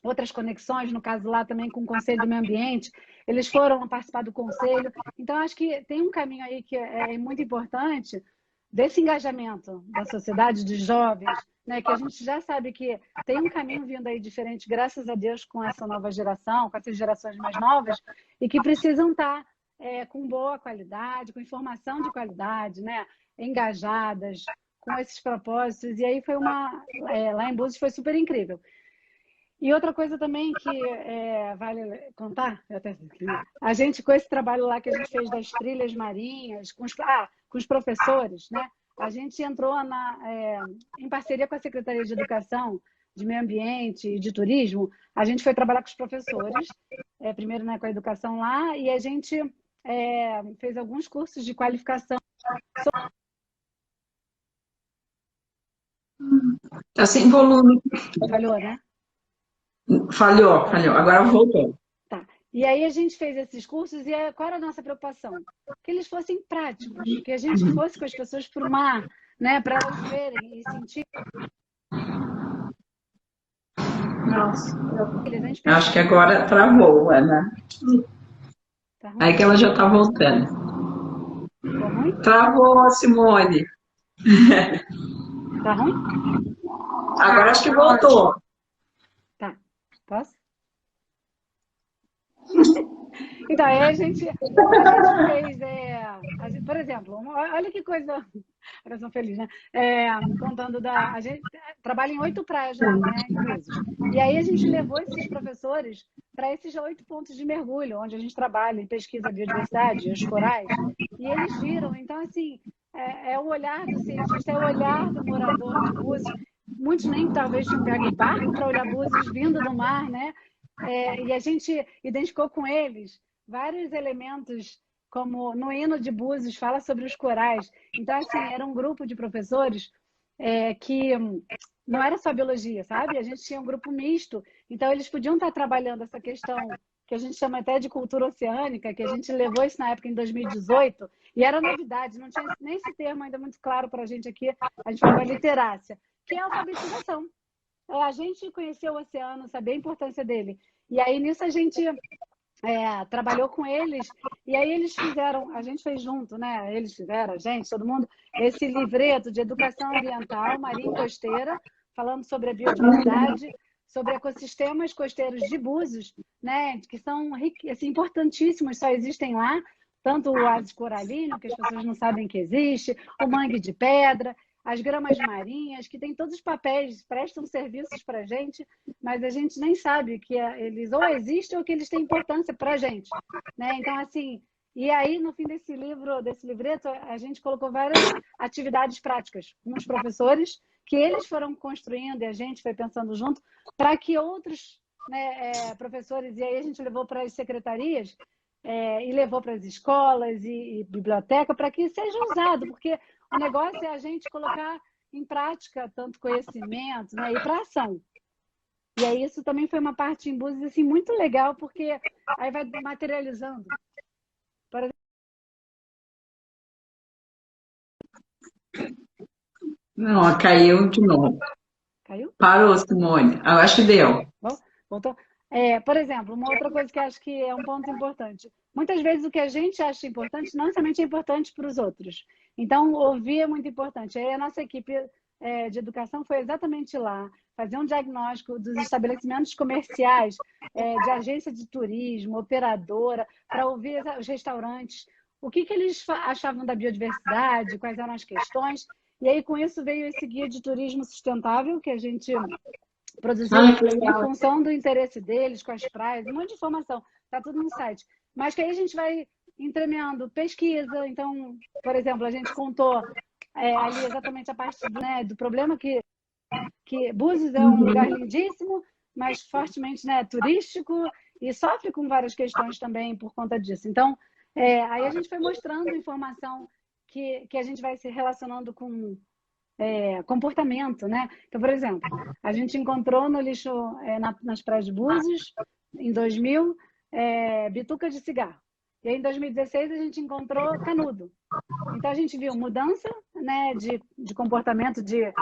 outras conexões, no caso lá também com o Conselho do Meio Ambiente, eles foram participar do Conselho. Então, acho que tem um caminho aí que é muito importante, desse engajamento da sociedade, dos jovens, né, que a gente já sabe que tem um caminho vindo aí diferente, graças a Deus, com essa nova geração, com essas gerações mais novas, e que precisam estar com boa qualidade, com informação de qualidade, né, engajadas, com esses propósitos. E aí foi lá em Búzios foi super incrível. E outra coisa também que vale contar, a gente, com esse trabalho lá que a gente fez das trilhas marinhas, com os professores, né? A gente entrou em parceria com a Secretaria de Educação, de Meio Ambiente e de Turismo, a gente foi trabalhar com os professores, primeiro, né, com a educação lá, e a gente fez alguns cursos de qualificação. Está sem volume. Falhou, né? Falhou. Agora voltou. Tá. E aí a gente fez esses cursos e qual era a nossa preocupação? Que eles fossem práticos, que a gente fosse com as pessoas para o mar, né, para elas verem e sentir. Nossa, A gente Eu acho que percebe agora travou, Ana. tá Aí ruim? que ela já está voltando. Ficou ruim? Travou, Simone. Tá ruim? Agora acho que voltou. Tá. Posso? Então, aí a gente fez, por exemplo, olha que coisa, coração feliz, né? Contando a gente trabalha em 8 praias lá, né, em Búzios. E aí a gente levou esses professores para esses 8 pontos de mergulho, onde a gente trabalha e pesquisa a biodiversidade, os corais, e eles viram. Então, assim, é o olhar do cientista, é o olhar do morador de Búzios. Muitos nem talvez tinham pego o barco para olhar Búzios vindo do mar, né? E a gente identificou com eles vários elementos, como no hino de Búzios fala sobre os corais. Então, assim, era um grupo de professores que não era só biologia, sabe? A gente tinha um grupo misto, então eles podiam estar trabalhando essa questão que a gente chama até de cultura oceânica, que a gente levou isso na época em 2018, e era novidade, não tinha nem esse termo ainda muito claro para a gente aqui, a gente falava literácia, que é a alfabetização. A gente conhecer o oceano, saber a importância dele. E aí, nisso, a gente trabalhou com eles, e aí eles fizeram, a gente fez junto, né? Eles fizeram, a gente, todo mundo, esse livreto de educação ambiental, marinha e costeira, falando sobre a biodiversidade, sobre ecossistemas costeiros de Búzios, né? Que são assim, importantíssimos, só existem lá, tanto o oásis coralino, que as pessoas não sabem que existe, o mangue de pedra, as gramas marinhas, que têm todos os papéis, prestam serviços para a gente, mas a gente nem sabe que eles ou existem ou que eles têm importância para a gente, né? Então, assim, e aí no fim desse livreto, a gente colocou várias atividades práticas com os professores, que eles foram construindo e a gente foi pensando junto, para que outros, né, professores, e aí a gente levou para as secretarias, e levou para as escolas e biblioteca, para que seja usado, porque o negócio é a gente colocar em prática tanto conhecimento, né, e para ação. E aí isso também foi uma parte em Búzios assim, muito legal, porque aí vai materializando. Por exemplo, Não, caiu de novo. caiu? Parou, Simone. Eu acho que deu. Bom, voltou. Por exemplo, uma outra coisa que acho que é um ponto importante. Muitas vezes o que a gente acha importante não necessariamente é importante para os outros. Então, ouvir é muito importante. Aí a nossa equipe de educação foi exatamente lá, fazer um diagnóstico dos estabelecimentos comerciais, de agência de turismo, operadora, para ouvir os restaurantes, o que eles achavam da biodiversidade, quais eram as questões. E aí, com isso, veio esse guia de turismo sustentável que a gente produziu em função do interesse deles, com as praias, um monte de informação, está tudo no site. Mas que aí a gente vai entremeando pesquisa. Então, por exemplo, a gente contou ali exatamente a parte do problema que Búzios é um lugar lindíssimo, mas fortemente, né, turístico, e sofre com várias questões também por conta disso. Então, aí a gente foi mostrando informação que a gente vai se relacionando com comportamento, né? Então, por exemplo, a gente encontrou no lixo, nas praias de Búzios, em 2000, bituca de cigarro. E aí, em 2016, a gente encontrou canudo. Então, a gente viu mudança, né, de comportamento, de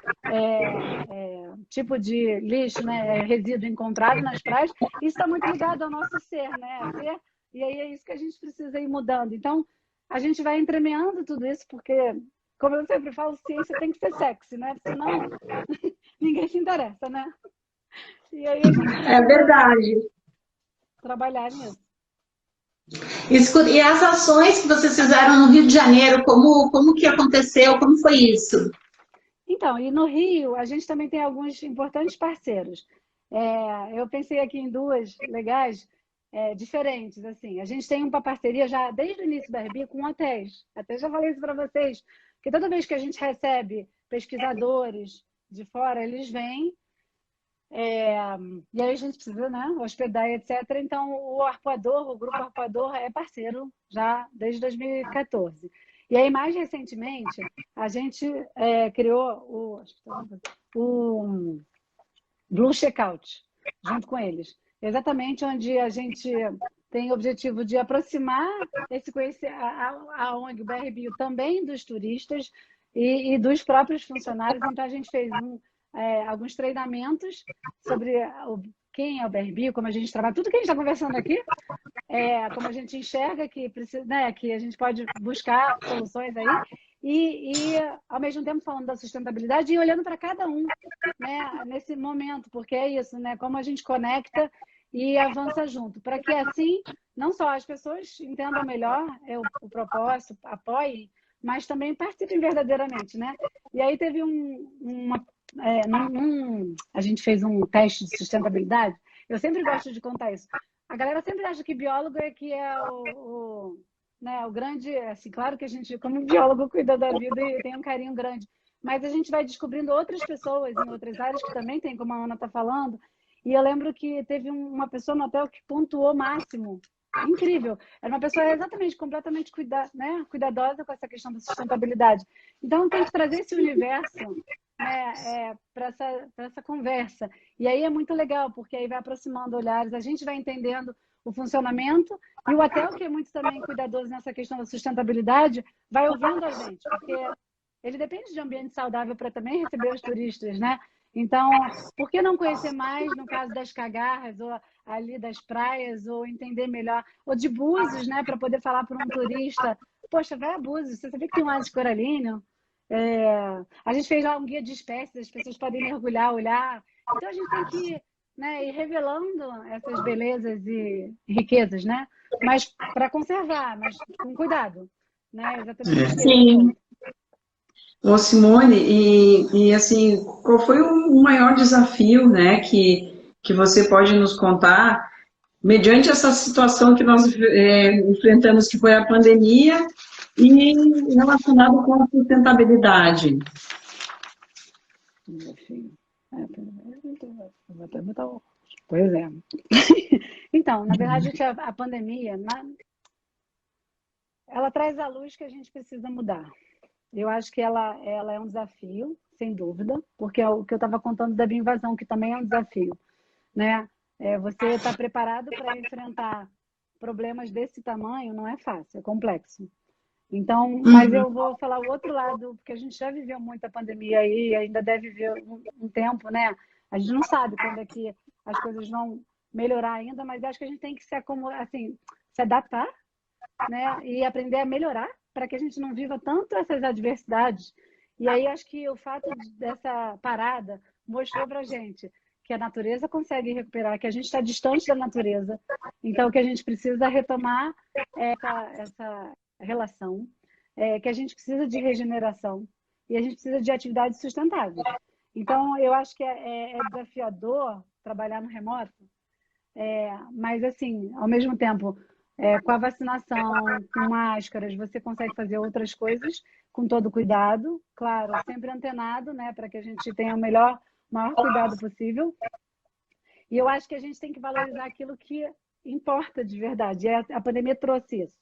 tipo de lixo, né, resíduo encontrado nas praias. Isso está muito ligado ao nosso ser, né? E aí é isso que a gente precisa ir mudando. Então, a gente vai entremeando tudo isso, porque, como eu sempre falo, ciência tem que ser sexy, né? Senão ninguém se interessa, né? E aí a gente É verdade. trabalhar nisso. Escuta, e as ações que vocês fizeram no Rio de Janeiro, como que aconteceu? Como foi isso? Então, e no Rio, a gente também tem alguns importantes parceiros. Eu pensei aqui em duas legais, diferentes. Assim. A gente tem uma parceria já desde o início da RB com hotéis. Até já falei isso para vocês, que toda vez que a gente recebe pesquisadores de fora, eles vêm, e aí a gente precisa, né, hospedar, etc. Então, o Grupo Arpoador é parceiro já desde 2014. E aí, mais recentemente, a gente criou o Blue Checkout, junto com eles. Exatamente onde a gente tem o objetivo de aproximar esse conhecer a ONG, o BRBio, também dos turistas, e dos próprios funcionários. Então, a gente fez alguns treinamentos sobre quem é o BRB, como a gente trabalha, tudo que a gente está conversando aqui, como a gente enxerga que precisa, né, que a gente pode buscar soluções aí, ao mesmo tempo falando da sustentabilidade e olhando para cada um, né, nesse momento, porque é isso, né, como a gente conecta e avança junto, para que assim, não só as pessoas entendam melhor o propósito, apoiem, mas também participem verdadeiramente, né? E aí teve a gente fez um teste de sustentabilidade. Eu sempre gosto de contar isso. A galera sempre acha que biólogo é né, o grande, assim, claro que a gente, como biólogo, cuida da vida e tem um carinho grande, mas a gente vai descobrindo outras pessoas em outras áreas que também tem, como a Ana está falando. E eu lembro que teve uma pessoa no hotel que pontuou máximo. Incrível. Era uma pessoa exatamente, completamente cuidadosa com essa questão da sustentabilidade. Então, tem que trazer esse universo, né, para essa conversa. E aí é muito legal, porque aí vai aproximando olhares, a gente vai entendendo o funcionamento e o hotel, que é muito também cuidadoso nessa questão da sustentabilidade, vai ouvindo a gente, porque ele depende de um ambiente saudável para também receber os turistas, né? Então, por que não conhecer mais, no caso das Cagarras, ou ali das praias, ou entender melhor, ou de Búzios, né, para poder falar para um turista, poxa, vai a Búzios, você sabia que tem um oásis coralino? A gente fez lá um guia de espécies, as pessoas podem mergulhar, olhar. Então, a gente tem que, né, ir revelando essas belezas e riquezas, né? Mas para conservar, mas com cuidado, né? Exatamente o que ele Sim. falou. Ô Simone, assim, qual foi o maior desafio, né, que você pode nos contar, mediante essa situação que nós enfrentamos, que foi a pandemia, e relacionado com a sustentabilidade? Pois é. Então, na verdade, a pandemia, ela traz à luz que a gente precisa mudar. Eu acho que ela é um desafio, sem dúvida, porque é o que eu estava contando da bioinvasão, que também é um desafio, né? Você está preparado para enfrentar problemas desse tamanho não é fácil, é complexo. Então, mas eu vou falar o outro lado, porque a gente já viveu muita pandemia aí, ainda deve viver um tempo, né? A gente não sabe quando é que as coisas vão melhorar ainda, mas acho que a gente tem que assim, se adaptar, né? E aprender a melhorar para que a gente não viva tanto essas adversidades. E aí acho que o fato dessa parada mostrou para a gente que a natureza consegue recuperar, que a gente está distante da natureza. Então, que a gente precisa retomar essa relação, que a gente precisa de regeneração e a gente precisa de atividades sustentáveis. Então, eu acho que é desafiador trabalhar no remoto, mas, assim, ao mesmo tempo, com a vacinação, com máscaras, você consegue fazer outras coisas com todo cuidado, claro, sempre antenado, né, para que a gente tenha o maior cuidado possível. E eu acho que a gente tem que valorizar aquilo que importa de verdade. A pandemia trouxe isso.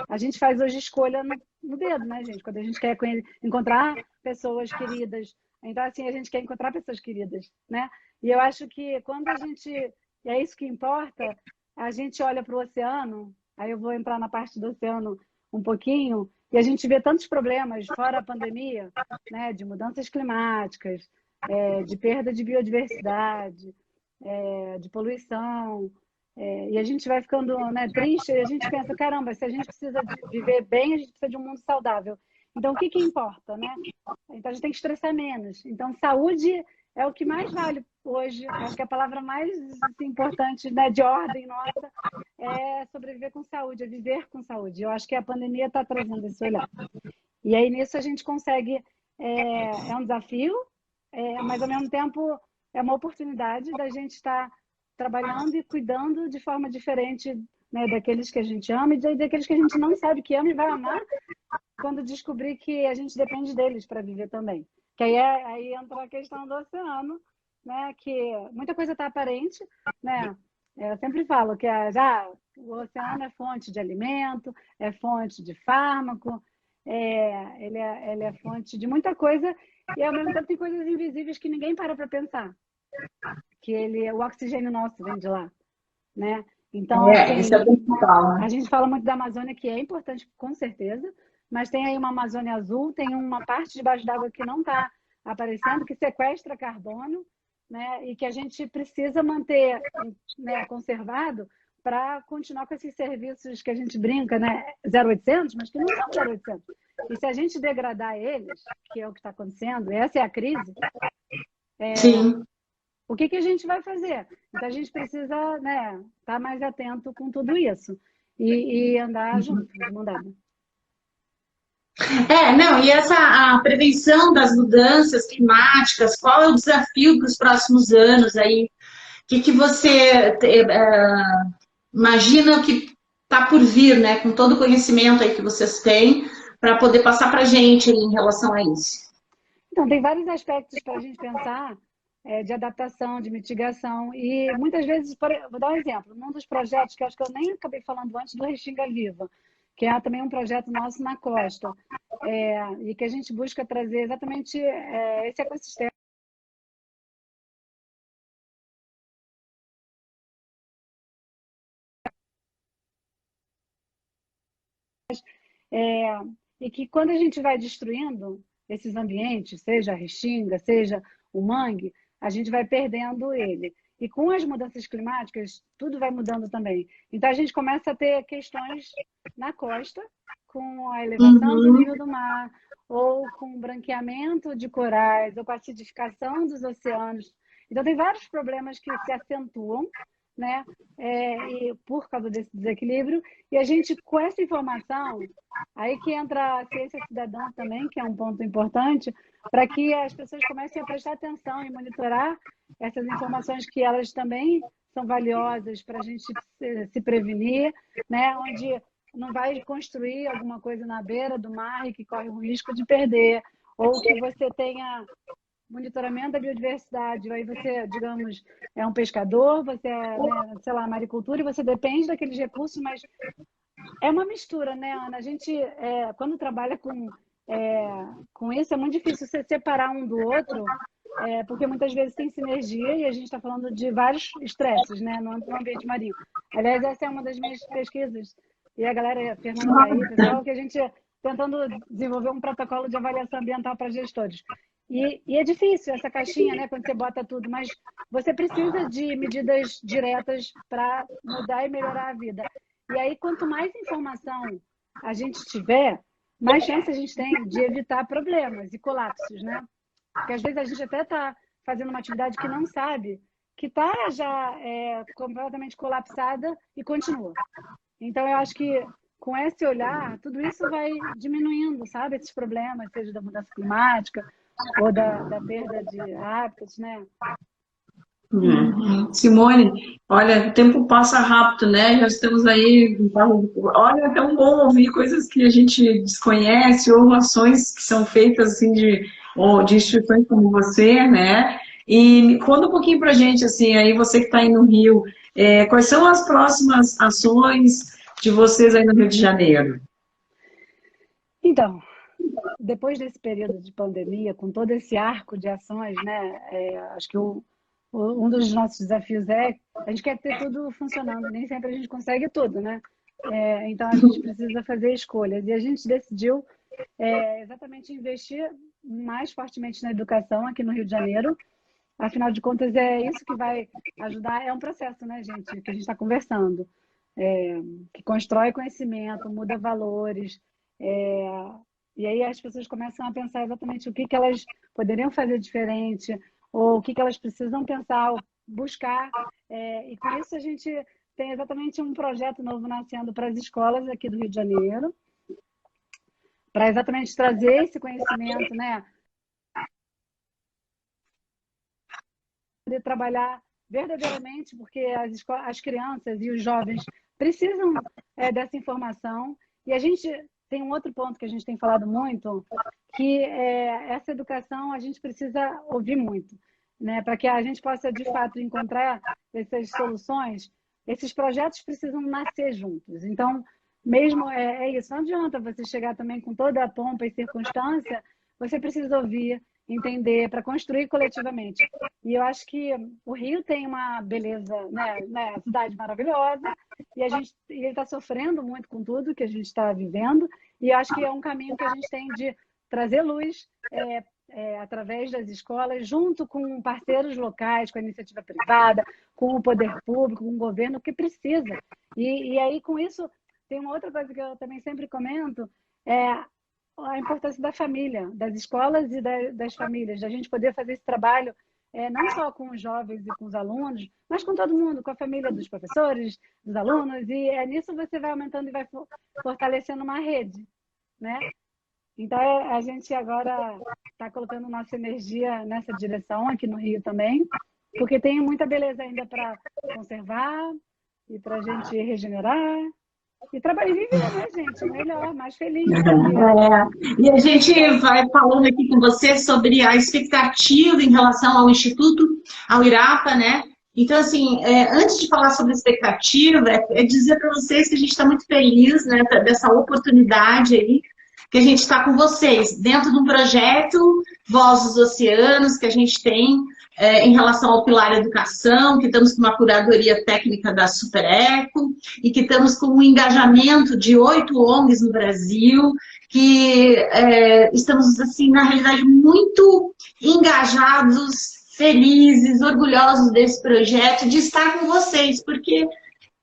A gente faz hoje escolha no dedo, né, gente? Quando a gente quer encontrar pessoas queridas. Então, assim, a gente quer encontrar pessoas queridas, né? E eu acho que quando a gente... E é isso que importa, a gente olha para o oceano, aí eu vou entrar na parte do oceano um pouquinho, e a gente vê tantos problemas fora a pandemia, né? De mudanças climáticas, de perda de biodiversidade, de poluição, e a gente vai ficando, né, triste, e a gente pensa, caramba, se a gente precisa viver bem, a gente precisa de um mundo saudável. Então, o que importa, né? Então, a gente tem que estressar menos. Então, saúde é o que mais vale hoje. Acho que a palavra mais importante, né, de ordem nossa é sobreviver com saúde, é viver com saúde. Eu acho que a pandemia está trazendo esse olhar. E aí, nisso, a gente consegue... É um desafio, mas, ao mesmo tempo, é uma oportunidade da gente estar trabalhando e cuidando de forma diferente, né, daqueles que a gente ama e daqueles que a gente não sabe que ama e vai amar quando descobrir que a gente depende deles para viver também. Que aí entra a questão do oceano, né, que muita coisa está aparente, né? Eu sempre falo que o oceano é fonte de alimento, é fonte de fármaco, ele é fonte de muita coisa e, ao mesmo tempo, tem coisas invisíveis que ninguém para pensar. Que o oxigênio nosso vem de lá, né? Então, assim, isso é principal, né? a gente fala muito da Amazônia, que é importante, com certeza, mas tem aí uma Amazônia Azul, tem uma parte debaixo d'água que não está aparecendo, que sequestra carbono, né? E que a gente precisa manter, né, conservado para continuar com esses serviços que a gente brinca, né? 0800, mas que não são 0800. E se a gente degradar eles, que é o que está acontecendo, essa é a crise, Sim. o que a gente vai fazer? Então a gente precisa, né, estar mais atento com tudo isso e andar junto, de mão dada. Não, e essa a prevenção das mudanças climáticas, qual é o desafio para os próximos anos aí? O que você imagina que está por vir, né? Com todo o conhecimento aí que vocês têm, para poder passar para a gente em relação a isso. Então, tem vários aspectos para a gente pensar de adaptação, de mitigação. E muitas vezes, vou dar um exemplo, um dos projetos que eu acho que eu nem acabei falando antes, do Restinga Viva, que é também um projeto nosso na costa, e que a gente busca trazer exatamente esse ecossistema. E que quando a gente vai destruindo esses ambientes, seja a restinga, seja o mangue, a gente vai perdendo ele. E com as mudanças climáticas, tudo vai mudando também. Então a gente começa a ter questões na costa, com a elevação do nível do mar, ou com o branqueamento de corais, ou com a acidificação dos oceanos. Então tem vários problemas que se acentuam, né? E por causa desse desequilíbrio, e a gente, com essa informação, aí que entra a ciência cidadã também, que é um ponto importante, para que as pessoas comecem a prestar atenção e monitorar essas informações, que elas também são valiosas para a gente se prevenir, né? Onde não vai construir alguma coisa na beira do mar e que corre o risco de perder, ou que você tenha monitoramento da biodiversidade, aí você, digamos, é um pescador, você é, né, sei lá, maricultura, e você depende daqueles recursos, mas é uma mistura, né, Ana? A gente, quando trabalha com isso, é muito difícil você separar um do outro, porque muitas vezes tem sinergia e a gente está falando de vários estresses, né, no ambiente marinho. Aliás, essa é uma das minhas pesquisas, e a galera, Fernanda tá aí, pessoal, que a gente tentando desenvolver um protocolo de avaliação ambiental para gestores. E é difícil essa caixinha, né, quando você bota tudo, mas você precisa de medidas diretas para mudar e melhorar a vida. E aí, quanto mais informação a gente tiver, mais chance a gente tem de evitar problemas e colapsos, né? Porque às vezes a gente até está fazendo uma atividade que não sabe, que está já completamente colapsada e continua. Então, eu acho que com esse olhar, tudo isso vai diminuindo, sabe? Esses problemas, seja da mudança climática ou da perda de hábitats, né? Simone, olha, o tempo passa rápido, né? Já estamos aí. Olha, é tão bom ouvir coisas que a gente desconhece, ou ações que são feitas assim de instituições como você, né? E me conta um pouquinho pra gente, assim, aí você que está aí no Rio, quais são as próximas ações de vocês aí no Rio de Janeiro? Então, depois desse período de pandemia, com todo esse arco de ações, né? Acho que um dos nossos desafios a gente quer ter tudo funcionando, nem sempre a gente consegue tudo, né? Então a gente precisa fazer escolhas. E a gente decidiu exatamente investir mais fortemente na educação aqui no Rio de Janeiro. Afinal de contas, é isso que vai ajudar. É um processo, né, gente, que a gente está conversando, que constrói conhecimento, muda valores. E aí as pessoas começam a pensar exatamente o que elas poderiam fazer diferente, ou o que elas precisam pensar, buscar. E com isso a gente tem exatamente um projeto novo nascendo para as escolas aqui do Rio de Janeiro, para exatamente trazer esse conhecimento, né? Poder trabalhar verdadeiramente, porque as crianças e os jovens precisam dessa informação. E a gente tem um outro ponto que a gente tem falado muito, que essa educação a gente precisa ouvir muito, né? Para que a gente possa, de fato, encontrar essas soluções. Esses projetos precisam nascer juntos. Então, mesmo isso, não adianta você chegar também com toda a pompa e circunstância, você precisa ouvir, entender, para construir coletivamente. E eu acho que o Rio tem uma beleza, né, cidade maravilhosa, e ele está sofrendo muito com tudo que a gente está vivendo, E acho que é um caminho que a gente tem de trazer luz através das escolas, junto com parceiros locais, com a iniciativa privada, com o poder público, com o governo, que precisa. E aí, com isso, tem uma outra coisa que eu também sempre comento, a importância da família, das escolas e das famílias, da gente poder fazer esse trabalho não só com os jovens e com os alunos, mas com todo mundo, com a família dos professores, dos alunos, e nisso você vai aumentando e vai fortalecendo uma rede, né? Então, a gente agora está colocando nossa energia nessa direção, aqui no Rio também, porque tem muita beleza ainda para conservar e para a gente regenerar. E trabalhar e viver, né, gente? Melhor, mais feliz. E a gente vai falando aqui com você sobre a expectativa em relação ao Instituto, ao Irapa, né? Então, assim, antes de falar sobre expectativa, é dizer para vocês que a gente está muito feliz, né, dessa oportunidade aí, que a gente está com vocês, dentro de um projeto Voz dos Oceanos, que a gente tem em relação ao Pilar Educação, que estamos com uma curadoria técnica da Super Eco, e que estamos com um engajamento de 8 ONGs no Brasil, que estamos, assim, na realidade, muito engajados, felizes, orgulhosos desse projeto, de estar com vocês, porque,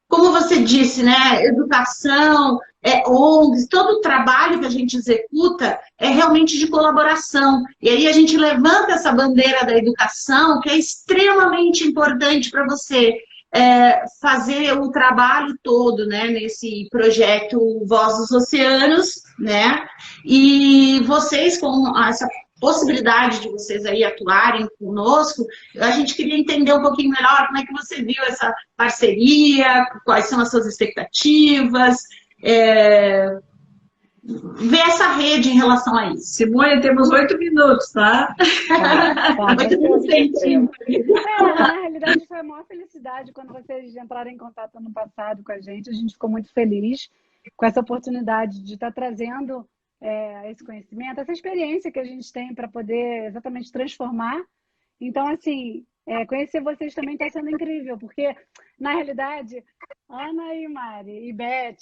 como você disse, né, educação, ONGs, todo o trabalho que a gente executa é realmente de colaboração. E aí a gente levanta essa bandeira da educação, que é extremamente importante para você fazer o trabalho todo, né, nesse projeto Voz dos Oceanos, né? E vocês, com essa possibilidade de vocês aí atuarem conosco, a gente queria entender um pouquinho melhor como é que você viu essa parceria, quais são as suas expectativas, ver essa rede em relação a isso. Simone, temos 8 minutos, tá? 8 minutos certinho. Na realidade, foi a maior felicidade quando vocês entraram em contato ano passado com a gente. A gente ficou muito feliz com essa oportunidade de estar trazendo esse conhecimento, essa experiência que a gente tem para poder exatamente transformar. Então, assim, conhecer vocês também está sendo incrível, porque, na realidade, Ana e Mari e Beth,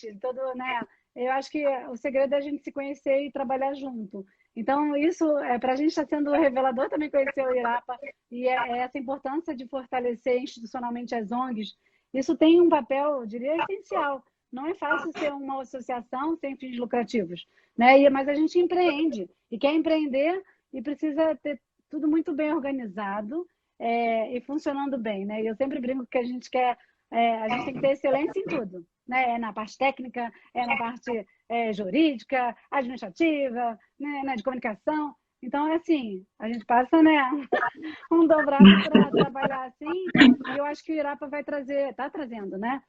né, eu acho que o segredo é a gente se conhecer e trabalhar junto. Então, isso, para a gente está sendo revelador também conhecer o Irapa, e essa importância de fortalecer institucionalmente as ONGs, isso tem um papel, eu diria, essencial. Não é fácil ser uma associação sem fins lucrativos, né? Mas a gente empreende, e quer empreender e precisa ter tudo muito bem organizado e funcionando bem, né? E eu sempre brinco que a gente tem que ter excelência em tudo, né? Na parte técnica, na parte jurídica, administrativa, né? De comunicação. Então, assim, a gente passa, né, um dobrado para trabalhar assim, e eu acho que o Irapa vai está trazendo, né?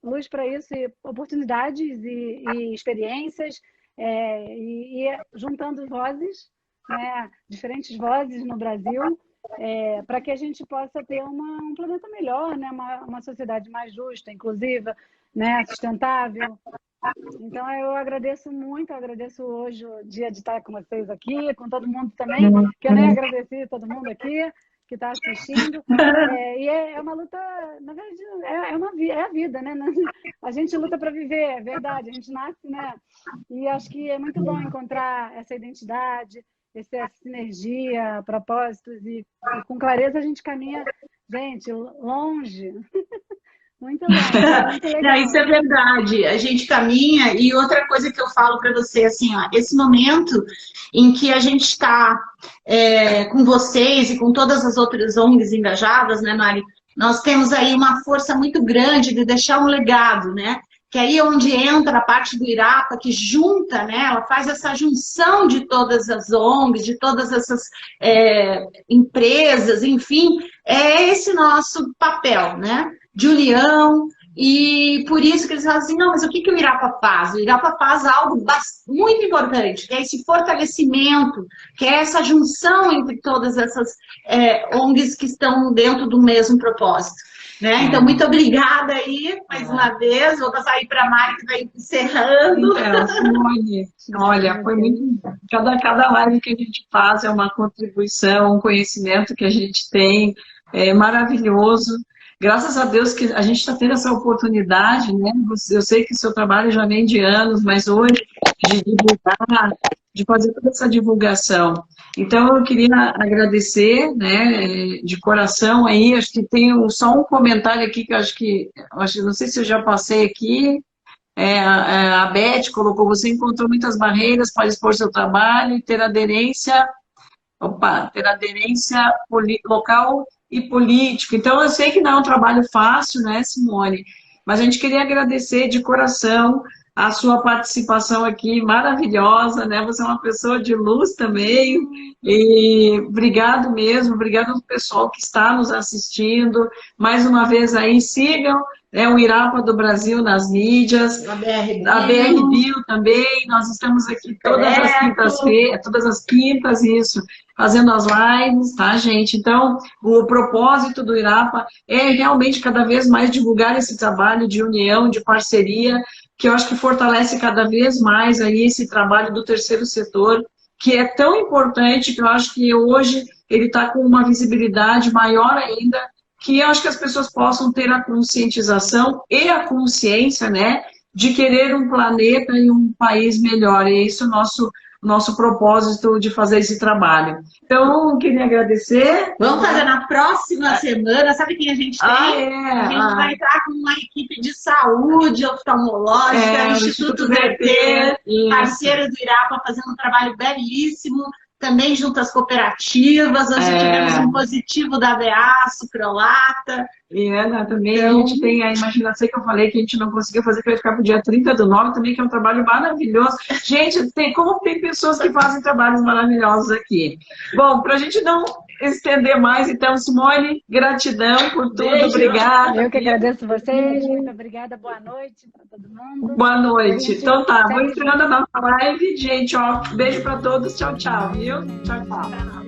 Luz para isso, e oportunidades e experiências, e juntando vozes, né, diferentes vozes no Brasil, para que a gente possa ter um planeta melhor, né, uma sociedade mais justa, inclusiva, né, sustentável. Então, eu agradeço muito, agradeço hoje o dia de estar com vocês aqui, com todo mundo também, que eu nem agradeci todo mundo aqui que está assistindo. E é uma luta, na verdade, é a vida, né? A gente luta para viver, é verdade, a gente nasce, né? E acho que é muito bom encontrar essa identidade, essa sinergia, propósitos, e com clareza a gente caminha, gente, longe. Muito longe, muito legal. Não, isso é verdade, a gente caminha. E outra coisa que eu falo para você, assim, ó, esse momento em que a gente está com vocês e com todas as outras ONGs engajadas, né, Mari? Nós temos aí uma força muito grande de deixar um legado, né? Que aí é onde entra a parte do Irapa, que junta, né? Ela faz essa junção de todas as ONGs, de todas essas empresas, enfim, é esse nosso papel, né? De união, e por isso que eles falam assim, não, mas o que o Irapa faz? O Irapa faz algo muito importante, que é esse fortalecimento, que é essa junção entre todas essas ONGs que estão dentro do mesmo propósito. Né? Então, muito obrigada aí, mais uma vez. Vou passar aí para a Mari, que vai encerrando. Simone, olha, foi muito... Cada live que a gente faz é uma contribuição, um conhecimento que a gente tem, é maravilhoso. graças a Deus que a gente está tendo essa oportunidade, né? Eu sei que o seu trabalho já vem de anos, mas hoje de divulgar, de fazer toda essa divulgação. Então, eu queria agradecer, né, de coração aí, acho que tem só um comentário aqui que eu acho que, não sei se eu já passei aqui, a Beth colocou, você encontrou muitas barreiras para expor seu trabalho e ter aderência local e político. Então, eu sei que não é um trabalho fácil, né, Simone? Mas a gente queria agradecer de coração a sua participação aqui, maravilhosa, né? Você é uma pessoa de luz também. E obrigado mesmo, obrigado ao pessoal que está nos assistindo. Mais uma vez aí, sigam o Irapa do Brasil nas mídias, a BR Bio também. Nós estamos aqui todas as quintas, isso, fazendo as lives, tá, gente? Então, o propósito do Irapa é realmente cada vez mais divulgar esse trabalho de união, de parceria, que eu acho que fortalece cada vez mais aí esse trabalho do terceiro setor, que é tão importante, que eu acho que hoje ele está com uma visibilidade maior ainda, que eu acho que as pessoas possam ter a conscientização e a consciência, né, de querer um planeta e um país melhor. E é isso o nosso propósito de fazer esse trabalho. Então, eu queria agradecer. Vamos fazer na próxima semana. Sabe quem a gente tem? A gente vai entrar com uma equipe de saúde oftalmológica, Instituto Verter, parceiro do Irapa, fazendo um trabalho belíssimo. Também junto às cooperativas, nós já tivemos um positivo da ABA, Sucrolata. Também então, a gente tem a imaginação que eu falei que a gente não conseguiu fazer, que vai ficar para o dia 30/9 também, que é um trabalho maravilhoso. Gente, como tem pessoas que fazem trabalhos maravilhosos aqui. Bom, para a gente não estender mais, então, Simone, gratidão por tudo, obrigada. Eu que agradeço vocês, muito obrigada, boa noite para todo mundo. Boa noite. Então tá, vou entrando na nossa live, gente, ó, beijo para todos, tchau, tchau, viu? Tchau, tchau.